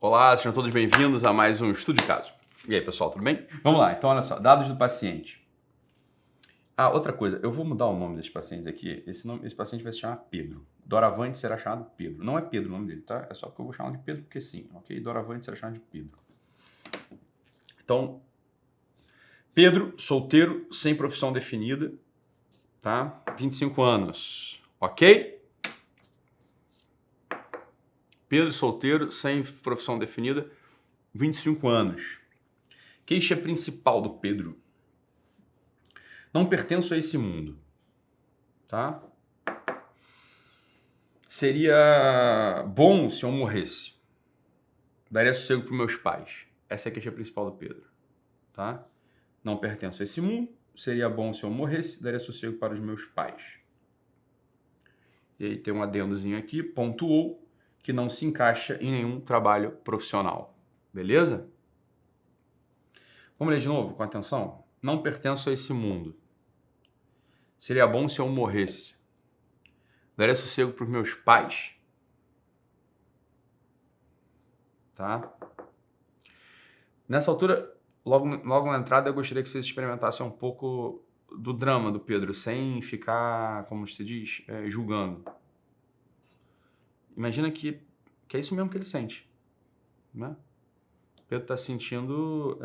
Olá, sejam todos bem-vindos a mais um Estudo de Caso. E aí, pessoal, tudo bem? Vamos lá, então olha só, dados do paciente. Outra coisa, eu vou mudar o nome desse paciente aqui. Esse paciente vai se chamar Pedro. Doravante será chamado Pedro. Não é Pedro o nome dele, tá? É só porque eu vou chamar de Pedro porque sim, ok? Doravante será chamado de Pedro. Então, Pedro, solteiro, sem profissão definida, tá? 25 anos, ok? Pedro, solteiro, sem profissão definida, 25 anos. Queixa principal do Pedro. Não pertenço a esse mundo, tá? Seria bom se eu morresse. Daria sossego para meus pais. Essa é a queixa principal do Pedro, tá? Não pertenço a esse mundo. Seria bom se eu morresse. Daria sossego para os meus pais. E aí tem um adendozinho aqui. Pontuou que não se encaixa em nenhum trabalho profissional. Beleza? Vamos ler de novo com atenção? Não pertenço a esse mundo. Seria bom se eu morresse. Daria sossego para os meus pais. Tá? Nessa altura, logo na entrada, eu gostaria que vocês experimentassem um pouco do drama do Pedro, sem ficar, como se diz, julgando. Imagina que é isso mesmo que ele sente. Né? O Pedro está sentindo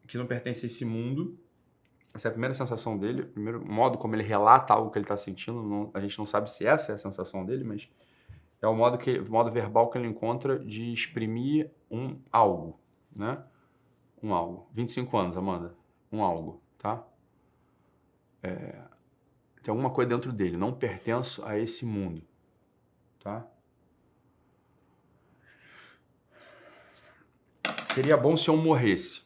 que não pertence a esse mundo. Essa é a primeira sensação dele, o primeiro modo como ele relata algo que ele está sentindo. A gente não sabe se essa é a sensação dele, mas é o modo verbal que ele encontra de exprimir algo, né? Um algo. 25 anos, Amanda. Um algo, tá? Tem alguma coisa dentro dele. Não pertenço a esse mundo, tá? Seria bom se eu morresse.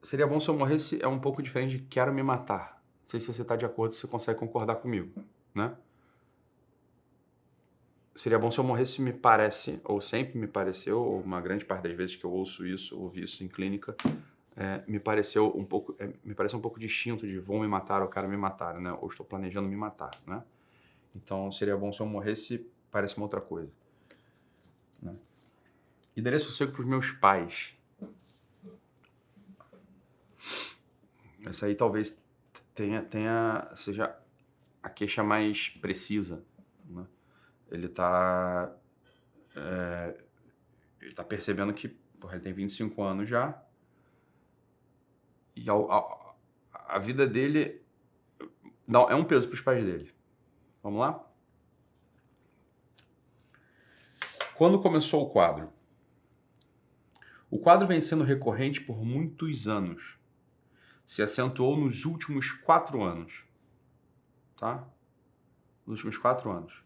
Seria bom se eu morresse é um pouco diferente de quero me matar. Não sei se você está de acordo, se você consegue concordar comigo, né? Seria bom se eu morresse, me parece, ou sempre me pareceu, ou uma grande parte das vezes que eu ouvi isso em clínica, me parece um pouco distinto de vão me matar ou quero me matar, né? Ou estou planejando me matar, né? Então, seria bom se eu morresse, parece uma outra coisa. Né? E daria sossego para os meus pais. Essa aí talvez seja a queixa mais precisa, né? Ele tá percebendo que ele tem 25 anos já e a vida dele não é um peso para os pais dele. Vamos lá? Quando começou o quadro? O quadro vem sendo recorrente por muitos anos. Se acentuou nos últimos 4 anos. Tá? Nos últimos 4 anos.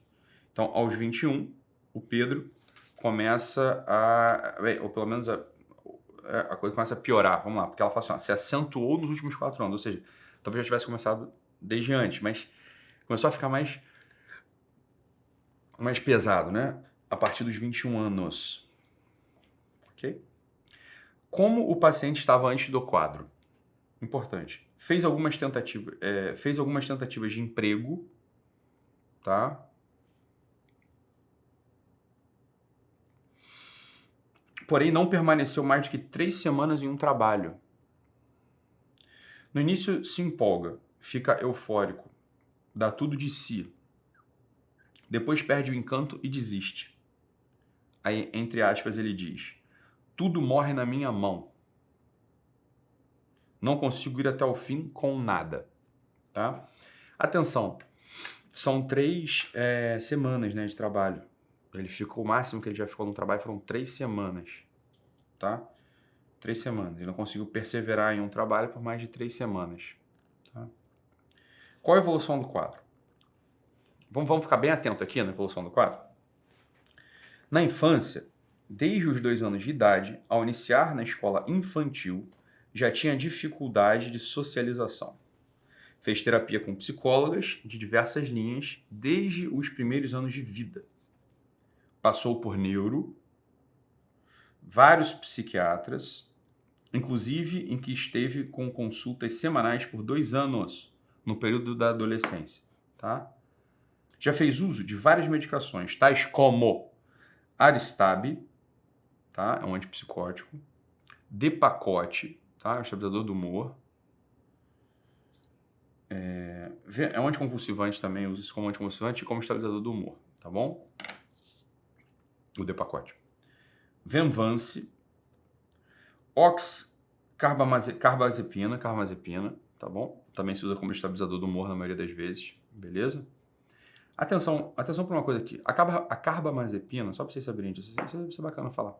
Então, aos 21, o Pedro começa ou pelo menos a coisa começa a piorar. Vamos lá, porque ela fala assim, se acentuou nos últimos 4 anos. Ou seja, talvez já tivesse começado desde antes, mas começou a ficar mais pesado, né? A partir dos 21 anos. Ok? Como o paciente estava antes do quadro? Importante. Fez algumas tentativas de emprego, tá? Porém, não permaneceu mais do que 3 semanas em um trabalho. No início, se empolga, fica eufórico, dá tudo de si. Depois perde o encanto e desiste. Aí, entre aspas, ele diz, tudo morre na minha mão. Não consigo ir até o fim com nada. Tá? Atenção, são 3 semanas, né, de trabalho. O máximo que ele já ficou no trabalho foram 3 semanas. Tá? 3 semanas. Ele não conseguiu perseverar em um trabalho por mais de 3 semanas. Tá? Qual a evolução do quadro? Vamos ficar bem atento aqui na evolução do quadro? Na infância, desde os 2 anos de idade, ao iniciar na escola infantil, já tinha dificuldade de socialização. Fez terapia com psicólogas de diversas linhas desde os primeiros anos de vida. Passou por neuro, vários psiquiatras, inclusive em que esteve com consultas semanais por 2 anos, no período da adolescência. Tá? Já fez uso de várias medicações, tais como Aristab, tá? É um antipsicótico. Depakote, tá? É um estabilizador do humor. É um anticonvulsivante também, usa isso como anticonvulsivante e como estabilizador do humor, tá bom? O Depakote. Venvance, carbamazepina, tá bom? Também se usa como estabilizador do humor na maioria das vezes, beleza? Atenção para uma coisa aqui. A carbamazepina, só para vocês saberem disso, isso é bacana falar.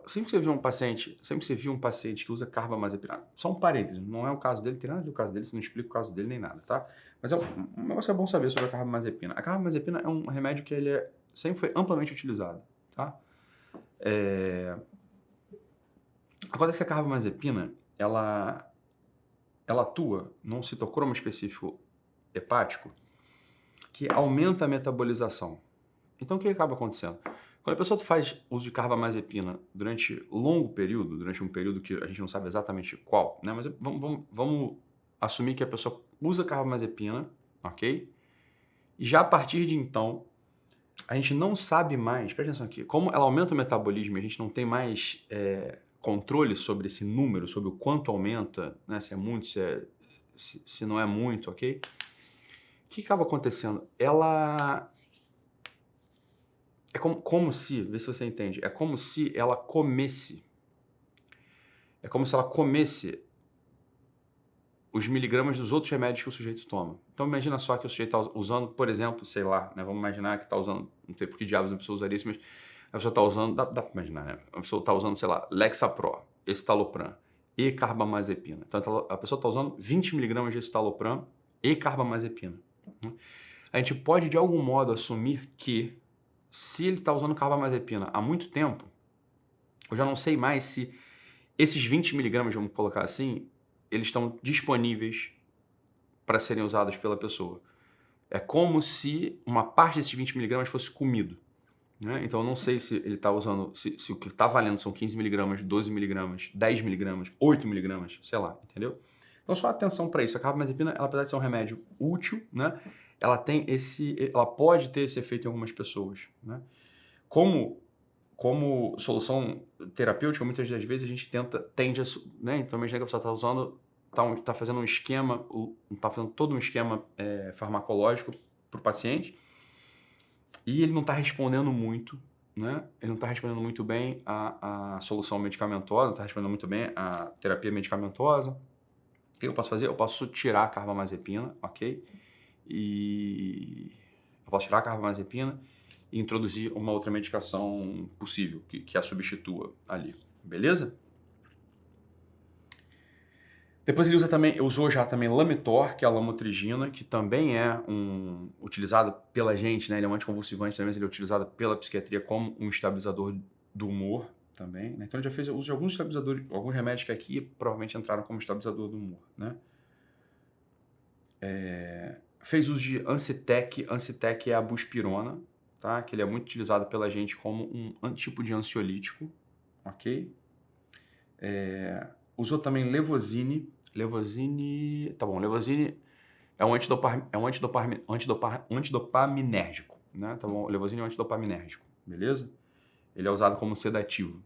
Sempre que você viu um paciente que usa carbamazepina, só um parênteses, não é o caso dele, tem nada a ver com o caso dele, você não explica o caso dele nem nada, tá? Mas um negócio que é bom saber sobre a carbamazepina. A carbamazepina é um remédio que sempre foi amplamente utilizado, tá? Acontece que a carbamazepina, ela atua num citocromo específico hepático que aumenta a metabolização. Então, o que acaba acontecendo? Quando a pessoa faz uso de carbamazepina durante longo período, durante um período que a gente não sabe exatamente qual, né? Mas vamos assumir que a pessoa usa carbamazepina, ok? E já a partir de então, a gente não sabe mais, presta atenção aqui, como ela aumenta o metabolismo e a gente não tem mais controle sobre esse número, sobre o quanto aumenta, né? Se é muito, se não é muito, ok? O que acaba acontecendo? Ela... É como se, vê se você entende, é como se ela comesse os miligramas dos outros remédios que o sujeito toma. Então imagina só que o sujeito está usando, por exemplo, sei lá, né, vamos imaginar que está usando, não sei por que diabos a pessoa usaria isso, mas a pessoa está usando, dá para imaginar, né? A pessoa está usando, sei lá, Lexapro, estalopram e carbamazepina. Então a pessoa está usando 20 miligramas de estalopram e carbamazepina. A gente pode, de algum modo, assumir que se ele está usando carbamazepina há muito tempo, eu já não sei mais se esses 20 miligramas, vamos colocar assim, eles estão disponíveis para serem usados pela pessoa. É como se uma parte desses 20 miligramas fosse comido, né? Então eu não sei se ele está usando, se o que está valendo são 15 miligramas, 12 miligramas, 10 miligramas, 8 miligramas, sei lá, entendeu? Então só atenção para isso. A carbamazepina, ela, apesar de ser um remédio útil, né? Ela pode ter esse efeito em algumas pessoas, né? Como solução terapêutica, muitas das vezes a gente tende a, né? Então imagina que a pessoa está usando, está fazendo um esquema, está fazendo todo um esquema farmacológico para o paciente e ele não está respondendo muito, né? Ele não está respondendo muito bem à solução medicamentosa, não está respondendo muito bem à terapia medicamentosa. O que eu posso fazer? Eu posso tirar a carbamazepina, ok? E eu posso tirar a carbamazepina e introduzir uma outra medicação possível que a substitua ali, beleza? Depois ele usou já também Lamitor, que é a lamotrigina, que também é utilizado pela gente, né? Ele é um anticonvulsivante também, mas ele é utilizado pela psiquiatria como um estabilizador do humor também, né? Então ele já fez uso de alguns estabilizadores, alguns remédios que aqui provavelmente entraram como estabilizador do humor, né? Fez uso de Ancitec é a buspirona, tá? Que ele é muito utilizado pela gente como um tipo de ansiolítico, ok? Usou também Levozine, tá bom, Levozine é um antidopaminérgico, né? Tá bom, o Levozine é um antidopaminérgico, beleza? Ele é usado como sedativo,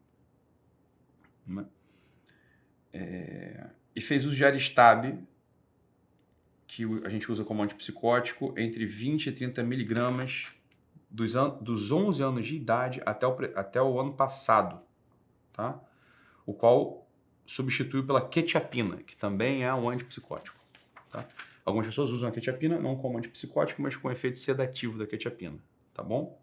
né? E fez uso de Aristab, que a gente usa como antipsicótico, entre 20 e 30 miligramas dos 11 anos de idade até o ano passado, tá? O qual substitui pela quetiapina, que também é um antipsicótico, tá? Algumas pessoas usam a quetiapina não como antipsicótico, mas com efeito sedativo da quetiapina, tá bom?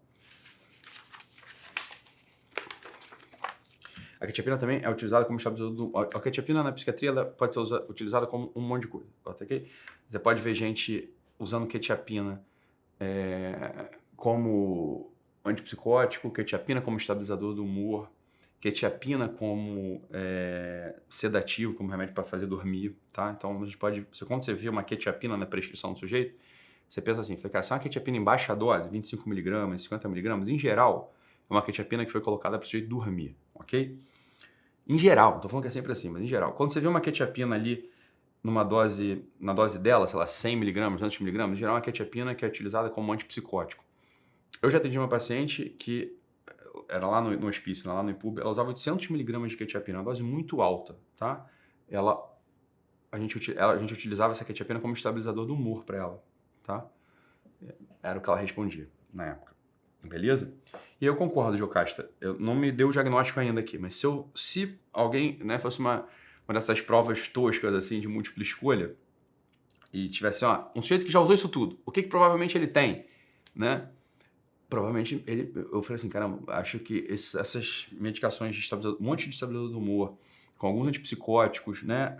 A quetiapina também é utilizada como estabilizador A quetiapina na psiquiatria ela pode ser utilizada como um monte de coisa, ok? Você pode ver gente usando quetiapina como antipsicótico, quetiapina como estabilizador do humor, quetiapina como sedativo, como remédio para fazer dormir, tá? Então, a gente pode... Quando você vê uma quetiapina na prescrição do sujeito, você pensa assim, cara, se é uma quetiapina em baixa dose, 25mg, 50mg, em geral, é uma quetiapina que foi colocada para o sujeito dormir, ok? Em geral, não tô falando que é sempre assim, mas em geral. Quando você vê uma quetiapina ali na dose dela, sei lá, 100 miligramas, 200 miligramas, em geral é uma quetiapina que é utilizada como antipsicótico. Eu já atendi uma paciente que era lá no hospício, lá no IPUB, ela usava 800 miligramas de quetiapina, uma dose muito alta, tá? A gente utilizava essa quetiapina como estabilizador do humor para ela, tá? Era o que ela respondia na época. Beleza? E eu concordo, Jocasta. Eu não me deu o diagnóstico ainda aqui, mas se alguém, né, fosse uma dessas provas toscas assim de múltipla escolha e tivesse, um sujeito que já usou isso tudo, o que provavelmente ele tem, né? Provavelmente eu falei assim, caramba, acho que essas medicações de estabilizador, um monte de estabilizador do humor, com alguns antipsicóticos, né,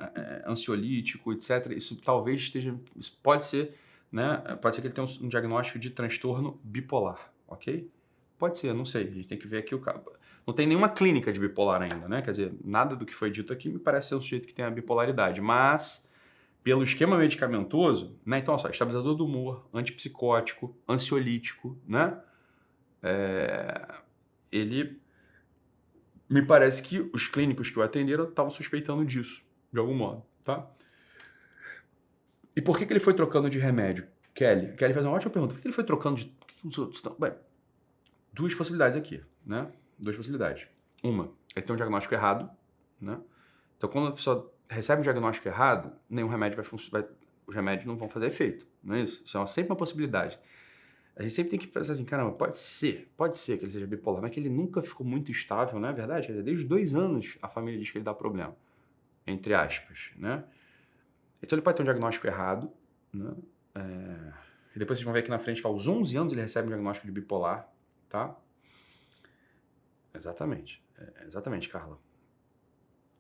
ansiolítico, etc. Isso talvez esteja, isso pode ser, né, pode ser que ele tenha um diagnóstico de transtorno bipolar, ok? Pode ser, não sei, a gente tem que ver aqui o caso. Não tem nenhuma clínica de bipolar ainda, né? Quer dizer, nada do que foi dito aqui me parece ser um sujeito que tem a bipolaridade, mas pelo esquema medicamentoso, né? Então, olha só, estabilizador do humor, antipsicótico, ansiolítico, né? Ele me parece que os clínicos que o atenderam estavam suspeitando disso, de algum modo, tá? E por que ele foi trocando de remédio? Kelly faz uma ótima pergunta. Por que ele foi trocando de... Bem, duas possibilidades aqui, né? Duas possibilidades. Uma, ele tem um diagnóstico errado, né? Então, quando a pessoa recebe um diagnóstico errado, nenhum remédio vai funcionar, os remédios não vão fazer efeito, não é isso? Isso é sempre uma possibilidade. A gente sempre tem que pensar assim, caramba, pode ser que ele seja bipolar, mas que ele nunca ficou muito estável, não é verdade? Desde os 2 anos a família diz que ele dá problema, entre aspas, né? Então ele pode ter um diagnóstico errado, né? E depois vocês vão ver aqui na frente que aos 11 anos ele recebe um diagnóstico de bipolar, tá? Exatamente, Carla.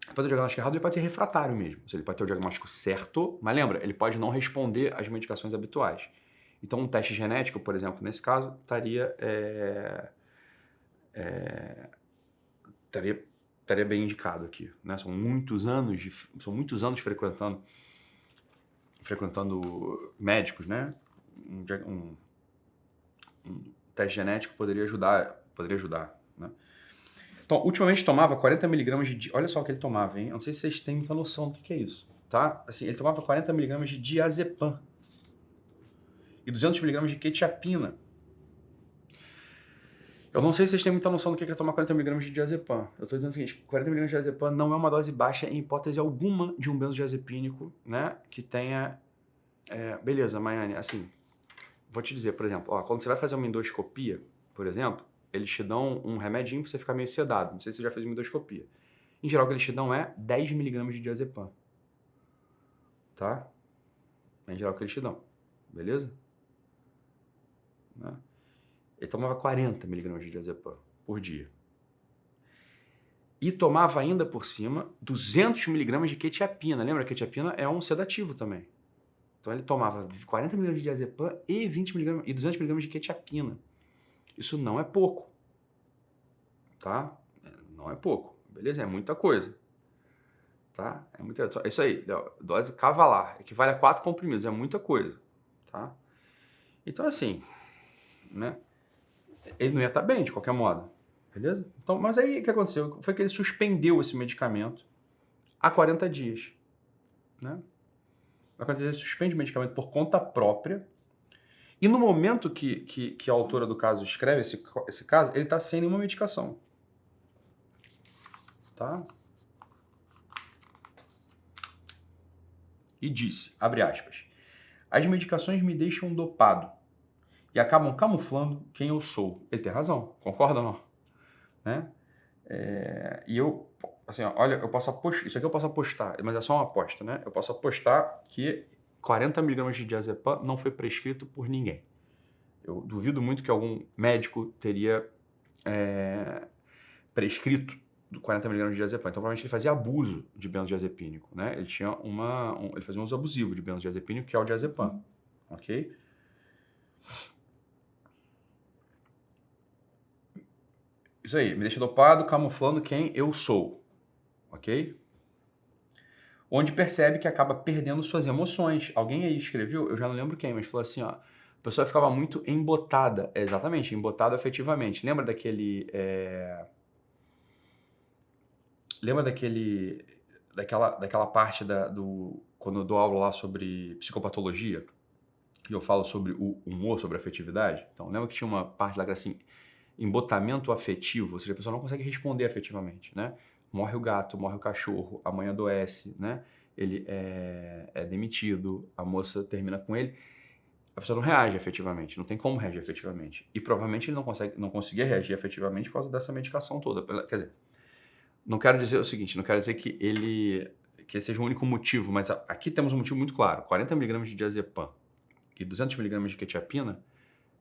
Pode ter o diagnóstico errado, ele pode ser refratário mesmo. Ele pode ter o diagnóstico certo, mas lembra, ele pode não responder às medicações habituais. Então, um teste genético, por exemplo, nesse caso, estaria bem indicado aqui, né? São muitos anos frequentando médicos, né? Um teste genético poderia ajudar, né? Então, ultimamente tomava 40 miligramas de... Olha só o que ele tomava, hein? Eu não sei se vocês têm muita noção do que é isso, tá? Assim, ele tomava 40 miligramas de diazepam e 200 miligramas de quetiapina. Eu não sei se vocês têm muita noção do que é tomar 40 miligramas de diazepam. Eu estou dizendo o seguinte, 40 miligramas de diazepam não é uma dose baixa em hipótese alguma de um benzodiazepínico, né? Que tenha... beleza, Maiane, assim, vou te dizer, por exemplo, quando você vai fazer uma endoscopia, por exemplo, eles te dão um remedinho pra você ficar meio sedado. Não sei se você já fez uma endoscopia. Em geral, o que eles te dão é 10 miligramas de diazepam. Tá? Em geral, o que eles te dão. Beleza? Né? Ele tomava 40 miligramas de diazepam por dia. E tomava ainda por cima 200 miligramas de quetiapina. Lembra? A quetiapina é um sedativo também. Então ele tomava 40 miligramas de diazepam e 200 miligramas de quetiapina. Isso não é pouco, tá? Não é pouco, beleza? É muita coisa, tá? É isso aí, dose cavalar, equivale a 4 comprimidos, é muita coisa, tá? Então, assim, né? Ele não ia estar bem de qualquer modo, beleza? Então, mas aí o que aconteceu? Foi que ele suspendeu esse medicamento há 40 dias, né? Ele suspende o medicamento por conta própria. E no momento que a autora do caso escreve esse caso, ele está sem nenhuma medicação. Tá? E disse, abre aspas, as medicações me deixam dopado e acabam camuflando quem eu sou. Ele tem razão, concorda ou não? Né? E eu, assim, olha, eu posso apostar, isso aqui eu posso apostar, mas é só uma aposta, né? Eu posso apostar que 40 miligramas de diazepam não foi prescrito por ninguém. Eu duvido muito que algum médico teria prescrito 40 miligramas de diazepam. Então, provavelmente ele fazia abuso de benzodiazepínico, né? Ele tinha ele fazia um uso abusivo de benzodiazepínico, que é o diazepam, ok? Isso aí, me deixa dopado, camuflando quem eu sou, ok? Onde percebe que acaba perdendo suas emoções. Alguém aí escreveu, eu já não lembro quem, mas falou assim, a pessoa ficava muito embotada, exatamente, embotada afetivamente. Lembra daquele... Lembra daquela parte quando eu dou aula lá sobre psicopatologia, e eu falo sobre o humor, sobre a afetividade, então lembra que tinha uma parte lá que era assim, embotamento afetivo, ou seja, a pessoa não consegue responder afetivamente, né? Morre o gato, morre o cachorro, a mãe adoece, né? Ele é demitido, a moça termina com ele, a pessoa não reage afetivamente, não tem como reagir afetivamente. E provavelmente ele não conseguia reagir afetivamente por causa dessa medicação toda. Quer dizer, não quero dizer o seguinte, não quero dizer que esse seja o único motivo, mas aqui temos um motivo muito claro. 40 mg de diazepam e 200 mg de quetiapina,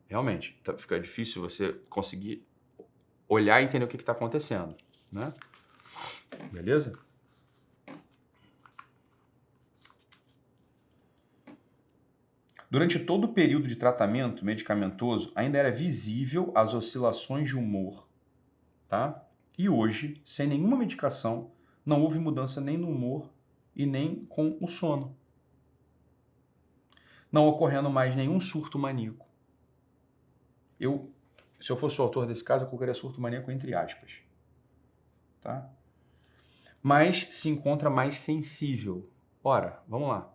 realmente, fica difícil você conseguir olhar e entender o que está acontecendo, né? Beleza? Durante todo o período de tratamento medicamentoso, ainda era visível as oscilações de humor, tá? E hoje, sem nenhuma medicação, não houve mudança nem no humor e nem com o sono. Não ocorrendo mais nenhum surto maníaco. Se eu fosse o autor desse caso, eu colocaria surto maníaco entre aspas, tá? Mas se encontra mais sensível. Ora, vamos lá.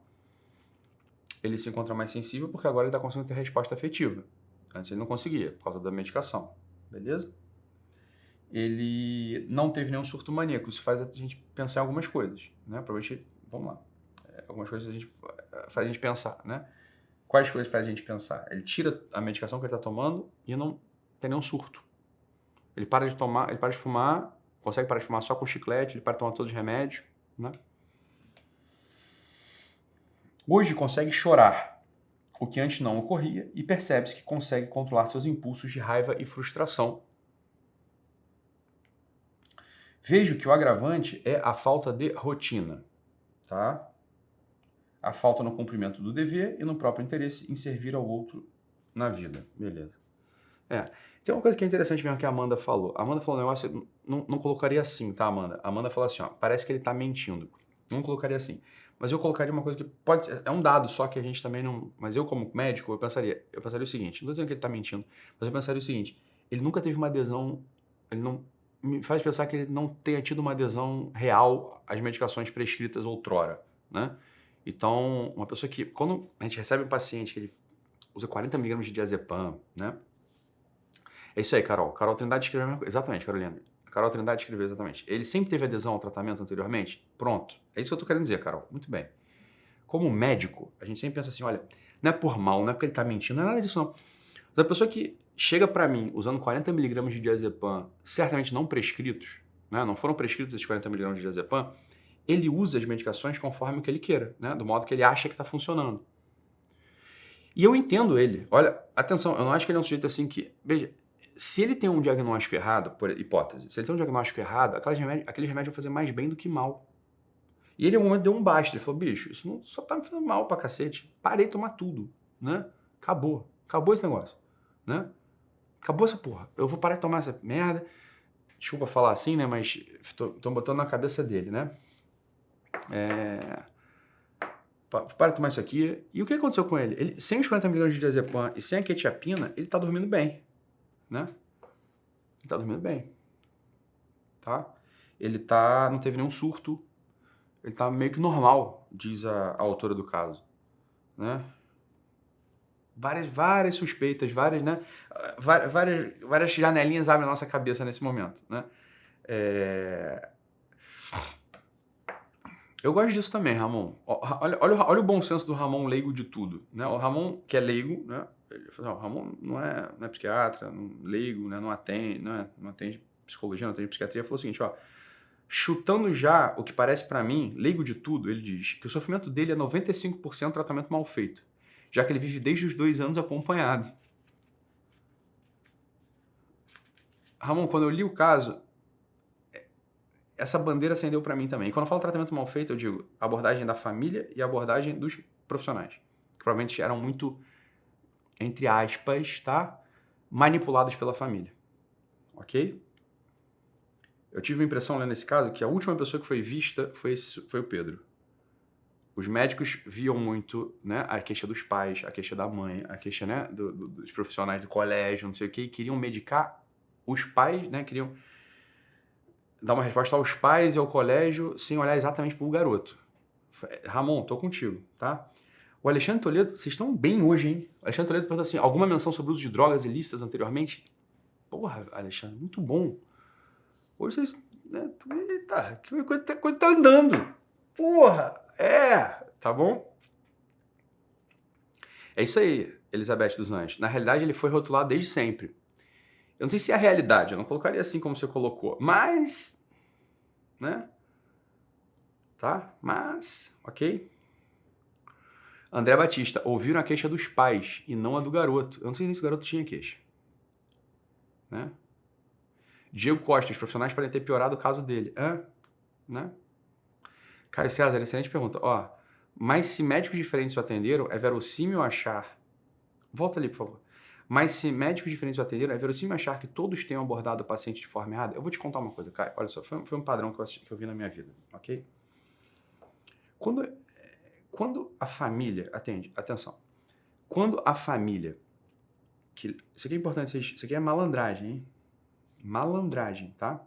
Ele se encontra mais sensível porque agora ele está conseguindo ter resposta afetiva. Antes ele não conseguia, por causa da medicação. Beleza? Ele não teve nenhum surto maníaco. Isso faz a gente pensar em algumas coisas, né? Provavelmente, vamos lá. Algumas coisas faz a gente pensar, né? Quais coisas faz a gente pensar? Ele tira a medicação que ele está tomando e não tem nenhum surto. Ele para de tomar, ele para de fumar, consegue parar de fumar só com chiclete, ele para de tomar todos os remédios, né? Hoje consegue chorar, o que antes não ocorria, e percebe-se que consegue controlar seus impulsos de raiva e frustração. Vejo que o agravante é a falta de rotina, tá? A falta no cumprimento do dever e no próprio interesse em servir ao outro na vida. Beleza. Tem uma coisa que é interessante mesmo que a Amanda falou. A Amanda falou um negócio, não colocaria assim, tá, Amanda? A Amanda falou assim, ó, parece que ele tá mentindo. Não colocaria assim. Mas eu colocaria uma coisa que pode ser, é um dado, só que a gente também não... Mas eu, como médico, eu pensaria o seguinte, não tô dizendo que ele tá mentindo, mas eu pensaria o seguinte, ele nunca teve uma adesão, ele não... Me faz pensar que ele não tenha tido uma adesão real às medicações prescritas outrora, né? Então, uma pessoa que... Quando a gente recebe um paciente que ele usa 40 mg de diazepam, né? É isso aí, Carol. Carol Trindade escreveu a mesma coisa. Exatamente, Carolina. Carol Trindade escreveu exatamente. Ele sempre teve adesão ao tratamento anteriormente? Pronto. É isso que eu tô querendo dizer, Carol. Muito bem. Como médico, a gente sempre pensa assim, olha, não é por mal, não é porque ele tá mentindo, não é nada disso não. Mas a pessoa que chega para mim usando 40 mg de diazepam, certamente não prescritos, né? Não foram prescritos esses 40 mg de diazepam, ele usa as medicações conforme o que ele queira, né? Do modo que ele acha que está funcionando. E eu entendo ele. Olha, atenção, eu não acho que ele é um sujeito assim que... Veja, se ele tem um diagnóstico errado, por hipótese, se ele tem um diagnóstico errado, aquele remédio vai fazer mais bem do que mal. E ele, em um momento, deu um basta. Ele falou, bicho, isso não, só tá me fazendo mal pra cacete. Parei de tomar tudo, né? Acabou. Acabou esse negócio, né? Acabou essa porra. Eu vou parar de tomar essa merda. Desculpa falar assim, né? Mas tô botando na cabeça dele, né? Para de tomar isso aqui. E o que aconteceu com ele? Ele, sem os 40 mg de diazepam e sem a quetiapina, ele tá dormindo bem, né? Ele tá dormindo bem, tá? Ele não teve nenhum surto, ele tá meio que normal, diz a autora do caso, né? Várias suspeitas, né? Várias janelinhas abrem a nossa cabeça nesse momento, né? Eu gosto disso também, Ramon. Olha o bom senso do Ramon leigo de tudo, né? O Ramon, que é leigo, né? Ele falou, não, o Ramon não é psiquiatra, leigo, né? Não atende psicologia, não atende psiquiatria. Ele falou o seguinte, ó, chutando já o que parece pra mim, leigo de tudo, ele diz que o sofrimento dele é 95% tratamento mal feito, já que ele vive desde os 2 anos acompanhado. Ramon, quando eu li o caso, essa bandeira acendeu pra mim também. E quando eu falo tratamento mal feito, eu digo abordagem da família e abordagem dos profissionais, que provavelmente eram muito, entre aspas, tá? Manipulados pela família. Ok? Eu tive a impressão, lendo esse caso, que a última pessoa que foi vista foi o Pedro. Os médicos viam muito, né, a queixa dos pais, a queixa da mãe, a queixa, né, dos profissionais do colégio, não sei o quê, e queriam medicar os pais, né, queriam dar uma resposta aos pais e ao colégio sem olhar exatamente para o garoto. Ramon, tô contigo, tá? O Alexandre Toledo, vocês estão bem hoje, hein? O Alexandre Toledo pergunta assim, alguma menção sobre o uso de drogas ilícitas anteriormente? Porra, Alexandre, muito bom. Hoje vocês... Né, eita, que coisa tá andando. Porra, tá bom? É isso aí, Elizabeth dos Anjos. Na realidade, ele foi rotulado desde sempre. Eu não sei se é a realidade, eu não colocaria assim como você colocou, mas... né? Tá? Mas, ok? André Batista, ouviram a queixa dos pais e não a do garoto. Eu não sei nem se o garoto tinha queixa. Né? Diego Costa, os profissionais podem ter piorado o caso dele. Né? Caio César, excelente pergunta. Ó, mas se médicos diferentes o atenderam, é verossímil achar... Volta ali, por favor. Mas se médicos diferentes o atenderam, é verossímil achar que todos tenham abordado o paciente de forma errada? Eu vou te contar uma coisa, Caio. Olha só, foi um padrão que eu vi na minha vida, ok? Quando a família... atenção. Quando a família... isso aqui é importante, isso aqui é malandragem, hein? Malandragem, tá?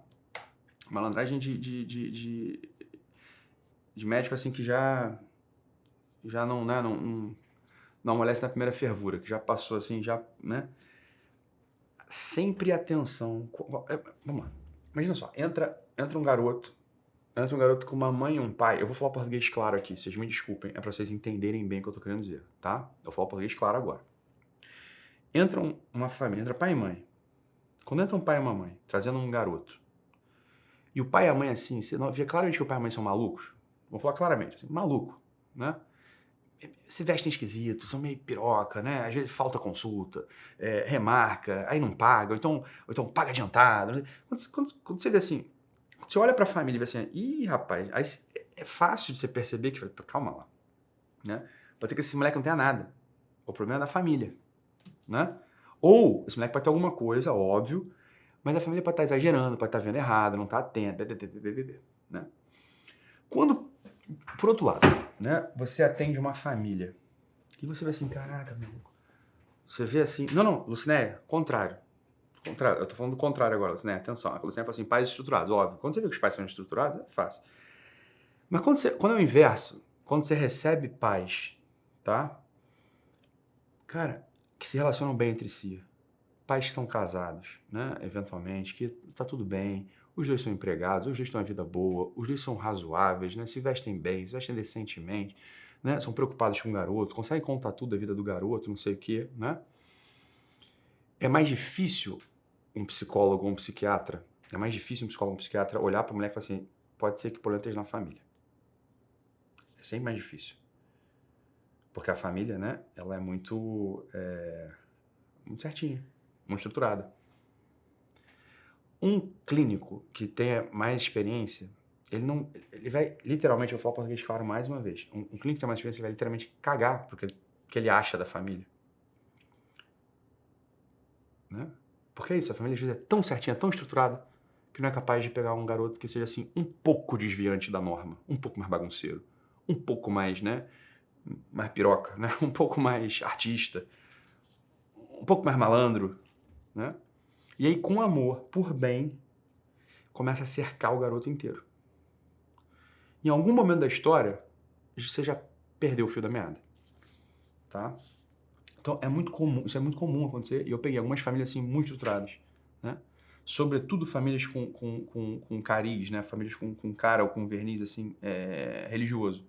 Malandragem de médico, assim, que já não, né, não amolece na primeira fervura, que já passou, assim, já, né? Sempre atenção. Vamos lá. Imagina só, entra um garoto com uma mãe e um pai. Eu vou falar português claro aqui, vocês me desculpem, é pra vocês entenderem bem o que eu tô querendo dizer, tá? Eu vou falar português claro agora. Entra uma família, entra pai e mãe. Quando entra um pai e uma mãe, trazendo um garoto, e o pai e a mãe, assim, você não vê claramente que o pai e a mãe são malucos? Vou falar claramente, assim, maluco, né? Se vestem esquisito, são meio piroca, né? Às vezes falta consulta, remarca, aí não paga, ou então paga adiantado. Quando você vê assim, quando você olha pra família e vê assim, ih, rapaz, aí é fácil de você perceber que, calma lá, né? Pode ter que esse moleque não tenha nada. O problema é da família, né? Ou esse moleque pode ter alguma coisa, óbvio, mas a família pode estar exagerando, pode estar vendo errado, não está atenta, né? Quando, por outro lado, né, você atende uma família e você vê assim, caraca, meu amigo, você vê assim, não, Lucinéia, contrário, eu tô falando do contrário agora, Lucinéia, atenção, a Lucinéia fala assim, pais estruturados, óbvio, quando você vê que os pais são estruturados, é fácil, mas quando é o inverso, quando você recebe pais, tá, cara, que se relacionam bem entre si, pais que são casados, né, eventualmente, que tá tudo bem, os dois são empregados, os dois têm uma vida boa, os dois são razoáveis, né, se vestem bem, se vestem decentemente, né, são preocupados com o garoto, conseguem contar tudo da vida do garoto, não sei o quê, né? É mais difícil um psicólogo ou um psiquiatra, olhar para a mulher e falar assim, pode ser que o problema esteja na família. É sempre mais difícil. Porque a família, né, ela é muito certinha, muito estruturada. Um clínico que tenha mais experiência, ele vai, literalmente, eu vou falar português claro mais uma vez, um clínico que tem mais experiência vai literalmente cagar porque que ele acha da família. Né? Porque é isso, a família às vezes é tão certinha, tão estruturada, que não é capaz de pegar um garoto que seja assim, um pouco desviante da norma, um pouco mais bagunceiro, um pouco mais, né, mais piroca, né, um pouco mais artista, um pouco mais malandro, né? E aí, com amor, por bem, começa a cercar o garoto inteiro. Em algum momento da história, você já perdeu o fio da meada, tá? Então, isso é muito comum acontecer, e eu peguei algumas famílias, assim, muito estruturadas, né? Sobretudo famílias com cariz, né? Famílias com cara ou com verniz, assim, religioso.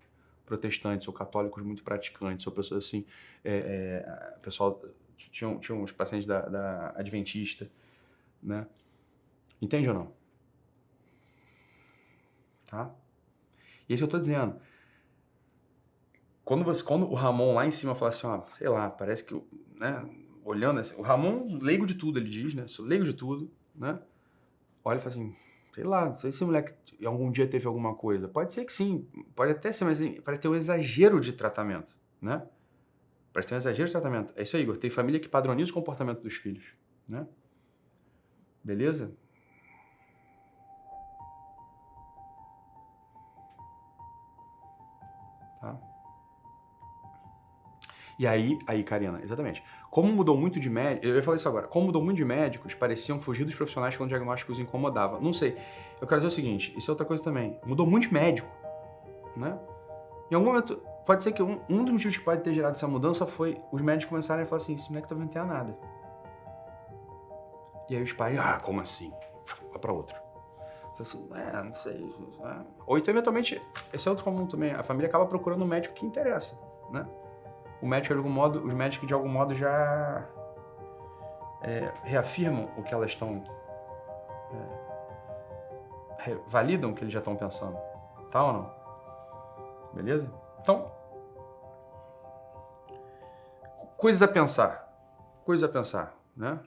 Protestantes ou católicos muito praticantes, ou pessoas, assim, pessoal... Tinha uns pacientes da Adventista, né? Entende ou não? Tá? E é isso que eu tô dizendo. Quando o Ramon lá em cima fala assim, ó, sei lá, parece que, né, olhando assim, o Ramon, leigo de tudo, ele diz, né? Sou leigo de tudo, né? Olha e fala assim, sei lá, não sei se o moleque algum dia teve alguma coisa. Pode ser que sim, pode até ser, mas parece ter um exagero de tratamento, né? Parece ter um exagero de tratamento. É isso aí, Igor. Tem família que padroniza o comportamento dos filhos, né? Beleza? Tá? E aí, Karina, exatamente. Como mudou muito de médicos, eu ia falar isso agora, como mudou muito de médicos, pareciam fugir dos profissionais quando o diagnóstico os incomodava. Não sei, eu quero dizer o seguinte, isso é outra coisa também, mudou muito de médico, né? Em algum momento, pode ser que um dos motivos que pode ter gerado essa mudança foi os médicos começarem a falar assim, esse moleque também não tem nada. E aí os pais, como assim? Vai pra outro. Assim, não sei. Ou então, eventualmente, esse é outro comum também, a família acaba procurando um médico que interessa, né? O médico, de algum modo, os médicos, de algum modo, já reafirmam o que elas estão... validam o que eles já estão pensando. Tá ou não? Beleza? Então, coisas a pensar, né?